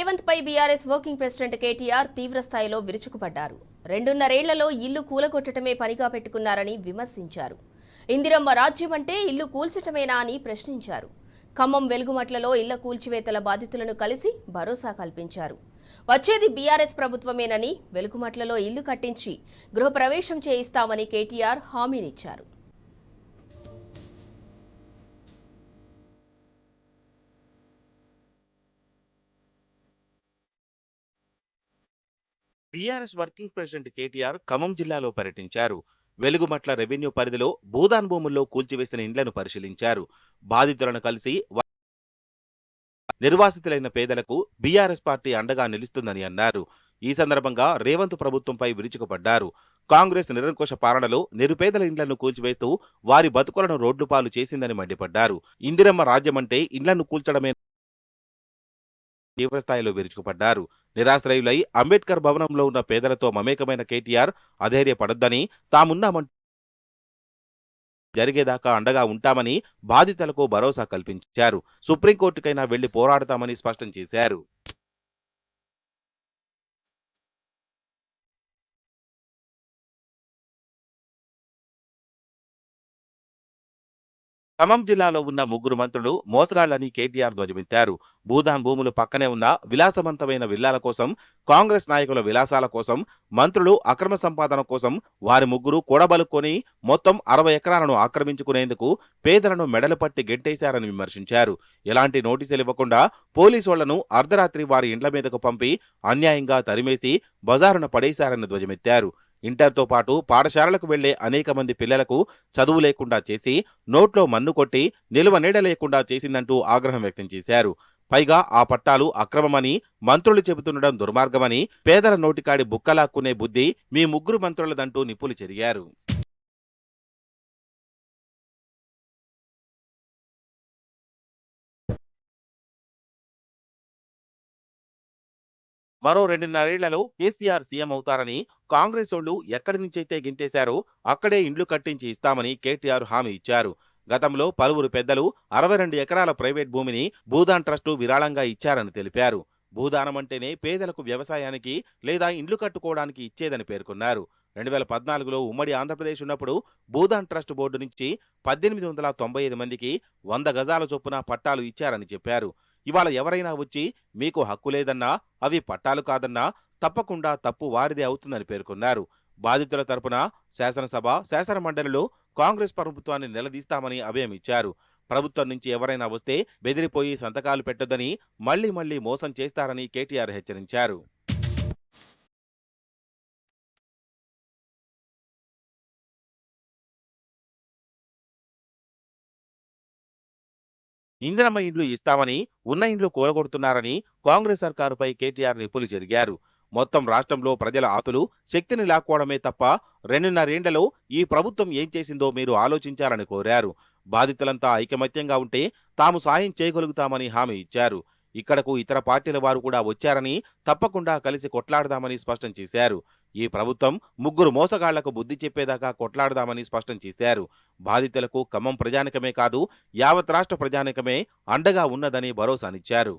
రేవంత్ పై BRS working president KTR తీవ్ర స్థాయిలో విరుచుకుపడ్డారు. 2.5 ఏళ్లలో ఇల్లు కూలగొట్టడమే పనిగా పెట్టుకున్నారని విమర్శించారు. ఇందిరమ్మ రాజ్యం అంటే ఇల్లు కూల్చటమేనా అని ప్రశ్నించారు. ఖమ్మం వెలుగుమట్లలో ఇళ్ల కూల్చివేతల బాధితులను కలిసి భరోసా కల్పించారు. వచ్చేది బీఆర్ఎస్ ప్రభుత్వమేనని, వెలుగుమట్లలో ఇల్లు కట్టించి గృహప్రవేశం చేయిస్తామని కేటీఆర్ హామీనిచ్చారు. బీఆర్ఎస్ వర్కింగ్ ప్రెసిడెంట్ కేటీఆర్ ఖమ్మం జిల్లాలో పర్యటించారు. వెలుగుమట్ల రెవెన్యూ పరిధిలో భూదాన్ భూముల్లో కూల్చివేసిన ఇండ్లను పరిశీలించారు. బాధితులను కలిసి నిర్వాసితులైన పేదలకు బీఆర్ఎస్ పార్టీ అండగా నిలుస్తుందని అన్నారు. ఈ సందర్భంగా రేవంత్ ప్రభుత్వంపై విరుచుకుపడ్డారు. కాంగ్రెస్ నిరంకుశ పాలనలో నిరుపేదల ఇండ్లను కూల్చివేస్తూ వారి బతుకులను రోడ్లు పాలు చేసిందని మండిపడ్డారు. ఇందిరమ్మ రాజ్యమంటే ఇండ్లను కూల్చడమే తీవ్రస్థాయిలో విరుచుకుపడ్డారు. నిరాశ్రయులై అంబేద్కర్ భవనంలో ఉన్న పేదలతో మమేకమైన కేటీఆర్ అధైర్యపడొద్దని, తామున్నామంటూ జరిగేదాకా అండగా ఉంటామని బాధితులకు భరోసా కల్పించారు. సుప్రీంకోర్టుకైనా వెళ్లి పోరాడతామని స్పష్టం చేశారు. ఖమ్మం జిల్లాలో ఉన్న 3 మంత్రులు మోసగాళ్లని కేటీఆర్ ధ్వజమెత్తారు. భూదాన్ భూములు పక్కనే ఉన్న విలాసవంతమైన విల్లాల కోసం, కాంగ్రెస్ నాయకుల విలాసాల కోసం, మంత్రులు అక్రమ సంపాదన కోసం వారి 3 కూడబలుక్కొని మొత్తం 60 ఎకరాలను ఆక్రమించుకునేందుకు పేదలను మెడలు పట్టి గెంటేశారని విమర్శించారు. ఎలాంటి నోటీసులు ఇవ్వకుండా పోలీసోళ్లను అర్ధరాత్రి వారి ఇండ్ల మీదకు పంపి అన్యాయంగా తరిమేసి బజారున పడేశారని ధ్వజమెత్తారు. ఇంటర్తో పాటు పాఠశాలలకు వెళ్లే అనేక మంది పిల్లలకు చదువు లేకుండా చేసి, నోట్లో మన్ను కొట్టి నిలువ నీడ లేకుండా చేసిందంటూ ఆగ్రహం వ్యక్తం చేశారు. పైగా ఆ పట్టాలు అక్రమమని మంత్రులు చెబుతుండడం దుర్మార్గమని, పేదల నోటికాడి బుక్కలాక్కునే బుద్ధి మీ 3 మంత్రులదంటూ నిప్పులు చెరిగారు. మరో 2.5 ఏళ్లలో కేసీఆర్ సీఎం అవుతారని, కాంగ్రెస్ ఓళ్లు ఎక్కడి నుంచైతే గింటేశారో అక్కడే ఇండ్లు కట్టించి ఇస్తామని కేటీఆర్ హామీ ఇచ్చారు. గతంలో పలువురు పెద్దలు 62 ఎకరాల ప్రైవేట్ భూమిని భూదాన్ ట్రస్టు విరాళంగా ఇచ్చారని తెలిపారు. భూదానమంటేనే పేదలకు వ్యవసాయానికి లేదా ఇండ్లు కట్టుకోవడానికి ఇచ్చేదని పేర్కొన్నారు. 2014లో ఉమ్మడి ఆంధ్రప్రదేశ్ ఉన్నప్పుడు భూదాన్ ట్రస్ట్ బోర్డు నుంచి 1895 మందికి 100 గజాల చొప్పున పట్టాలు ఇచ్చారని చెప్పారు. ఇవాళ ఎవరైనా వచ్చి మీకు హక్కు లేదన్నా, అవి పట్టాలు కాదన్నా తప్పకుండా తప్పు వారిదే అవుతుందని పేర్కొన్నారు. బాధితుల తరపున శాసనసభ, శాసనమండలిలో కాంగ్రెస్ ప్రభుత్వాన్ని నిలదీస్తామని అభయం ఇచ్చారు. ప్రభుత్వం నుంచి ఎవరైనా వస్తే బెదిరిపోయి సంతకాలు పెట్టొద్దని, మళ్లీ మోసం చేస్తారని కేటీఆర్ హెచ్చరించారు. ఇందిరమ్మ ఇండ్లు ఇస్తామని ఉన్న ఇండ్లు కూలగొడుతున్నారని కాంగ్రెస్ సర్కారుపై కేటీఆర్ నిప్పులు చెరిగారు. మొత్తం రాష్ట్రంలో ప్రజల ఆస్తులు, శక్తిని లాక్కోవడమే తప్ప 2.5 ఏళ్లలో ఈ ప్రభుత్వం ఏం చేసిందో మీరు ఆలోచించాలని కోరారు. బాధితులంతా ఐకమత్యంగా ఉంటే తాము సాయం చేయగలుగుతామని హామీ ఇచ్చారు. ఇక్కడకు ఇతర పార్టీల వారు కూడా వచ్చారని, తప్పకుండా కలిసి కొట్లాడదామని స్పష్టం చేశారు. ఈ ప్రభుత్వం 3 మోసగాళ్లకు బుద్ధి చెప్పేదాకా కొట్లాడదామని స్పష్టం చేశారు. బాధితులకు ఖమ్మం ప్రజానికమే కాదు, యావత్ రాష్ట్ర ప్రజానికమే అండగా ఉన్నదని భరోసానిచ్చారు.